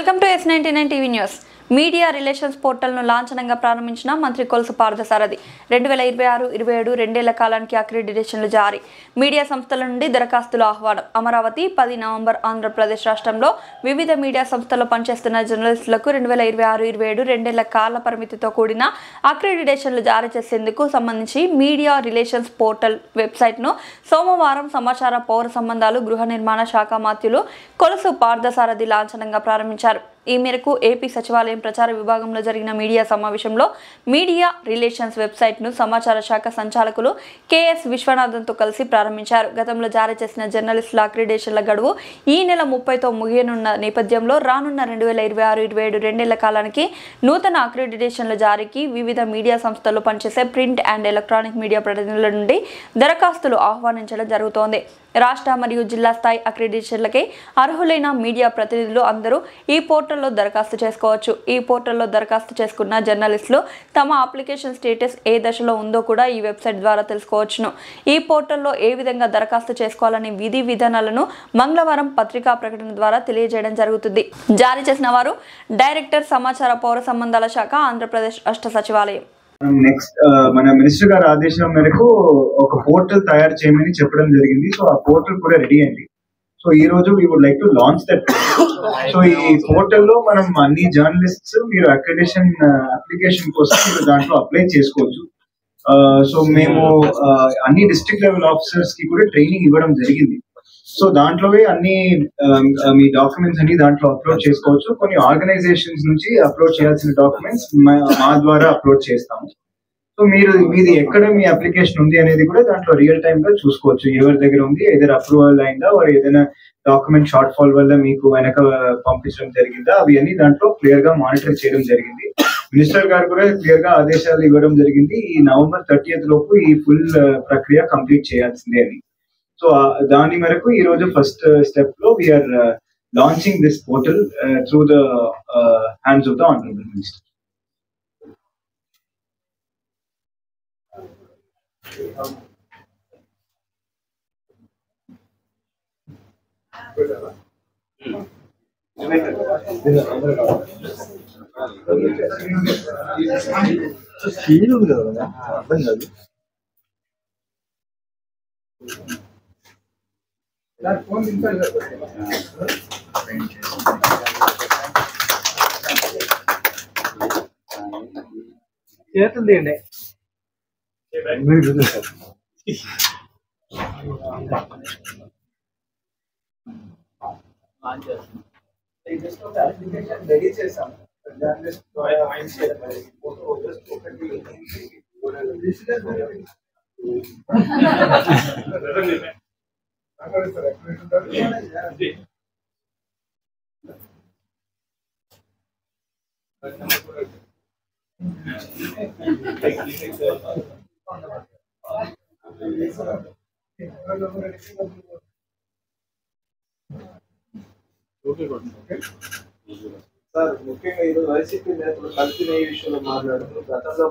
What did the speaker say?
Welcome to S99 TV news. Media relations పోర్టల్ను లాంఛనంగా ప్రారంభించిన మంత్రి కొలుసు పార్థసారథి 2026-27 రెండేళ్ల కాలానికి అక్రిడిటేషన్లు జారీ. మీడియా సంస్థల నుండి దరఖాస్తుల ఆహ్వానం. అమరావతి 10 నవంబర్. ఆంధ్రప్రదేశ్ రాష్ట్రంలో వివిధ మీడియా సంస్థల్లో పనిచేస్తున్న జర్నలిస్టులకు 2026-27 రెండేళ్ల కాల పరిమితితో కూడిన అక్రిడిటేషన్లు జారీ చేసేందుకు సంబంధించి మీడియా రిలేషన్స్ పోర్టల్ వెబ్సైట్ను సోమవారం సమాచార పౌర సంబంధాలు గృహ నిర్మాణ శాఖ మంత్రులు కొలుసు పార్థసారథి లాంఛనంగా ప్రారంభించారు. ఈ మేరకు ఏపీ సచివాలయం ప్రచార విభాగంలో జరిగిన మీడియా సమావేశంలో మీడియా రిలేషన్స్ వెబ్సైట్ను సమాచార శాఖ సంచాలకులు కెఎస్ విశ్వనాథన్తో కలిసి ప్రారంభించారు. గతంలో జారీ చేసిన జర్నలిస్టుల అక్రిడిటేషన్ల గడువు ఈ నెల 30తో ముగియనున్న నేపథ్యంలో రానున్న 2026-27 రెండేళ్ల కాలానికి నూతన అక్రిడిటేషన్ల జారీకి వివిధ మీడియా సంస్థల్లో పనిచేసే ప్రింట్ అండ్ ఎలక్ట్రానిక్ మీడియా ప్రతినిధుల నుండి దరఖాస్తులు ఆహ్వానించడం జరుగుతోంది. రాష్ట్ర మరియు జిల్లా స్థాయి అక్రిడిటేషన్లకి అర్హులైన మీడియా ప్రతినిధులు అందరూ ఈ పోర్టల్లో దరఖాస్తు చేసుకోవచ్చు. ఈ పోర్టల్లో దరఖాస్తు చేసుకున్న జర్నలిస్టులు తమ అప్లికేషన్ స్టేటస్ ఏ దశలో ఉందో కూడా ఈ వెబ్సైట్ ద్వారా తెలుసుకోవచ్చును. ఈ పోర్టల్లో ఏ విధంగా దరఖాస్తు చేసుకోవాలని విధి విధానాలను మంగళవారం పత్రికా ప్రకటన ద్వారా తెలియజేయడం జరుగుతుంది. జారీ చేసిన వారు డైరెక్టర్ సమాచార పౌర సంబంధాల శాఖ, ఆంధ్రప్రదేశ్ రాష్ట్ర సచివాలయం. నెక్స్ట్ మన మినిస్టర్ గారి ఆదేశం మేరకు ఒక పోర్టల్ తయారు చేయమని చెప్పడం జరిగింది. సో ఆ పోర్టల్ కూడా రెడీ అయింది. సో ఈ రోజు we would like to launch that. So ఈ పోర్టల్లో మనం అన్ని జర్నలిస్ట్స్ మీరు అప్లికేషన్ కోసం మీరు దాంట్లో అప్లై చేసుకోవచ్చు. సో మేము అన్ని డిస్ట్రిక్ట్ లెవెల్ ఆఫీసర్స్ కి కూడా ట్రైనింగ్ ఇవ్వడం జరిగింది. సో దాంట్లోనే అన్ని మీ డాక్యుమెంట్స్ అన్ని దాంట్లో అప్లోడ్ చేసుకోవచ్చు. కొన్ని ఆర్గనైజేషన్స్ నుంచి అప్లోడ్ చేయాల్సిన డాక్యుమెంట్స్ మా ద్వారా అప్లోడ్ చేస్తాము. సో మీది ఎక్కడ మీ అప్లికేషన్ ఉంది అనేది కూడా దాంట్లో రియల్ టైమ్ గా చూసుకోవచ్చు. ఎవరి దగ్గర ఉంది, ఏదైనా అప్రూవల్ అయిందా, వారు ఏదైనా డాక్యుమెంట్ షార్ట్ ఫాల్ వల్ల మీకు వెనక పంపించడం జరిగిందా, అవి అన్ని దాంట్లో క్లియర్ గా మానిటర్ చేయడం జరిగింది. మినిస్టర్ గారు కూడా క్లియర్ గా ఆదేశాలు ఇవ్వడం జరిగింది. ఈ నవంబర్ 30th లోపు ఈ ఫుల్ ప్రక్రియ కంప్లీట్ చేయాల్సిందే అని. సో దాని మేరకు ఈ రోజు ఫస్ట్ స్టెప్ లో we are launching this portal through the hands of the honourable minister. చేతుందండి రెడీ చేసాము. సార్ ముఖ్యంగా ఈరోజు వైసీపీ నేతలు కలిసి ఈ విషయంలో మాట్లాడుతూ గతంలో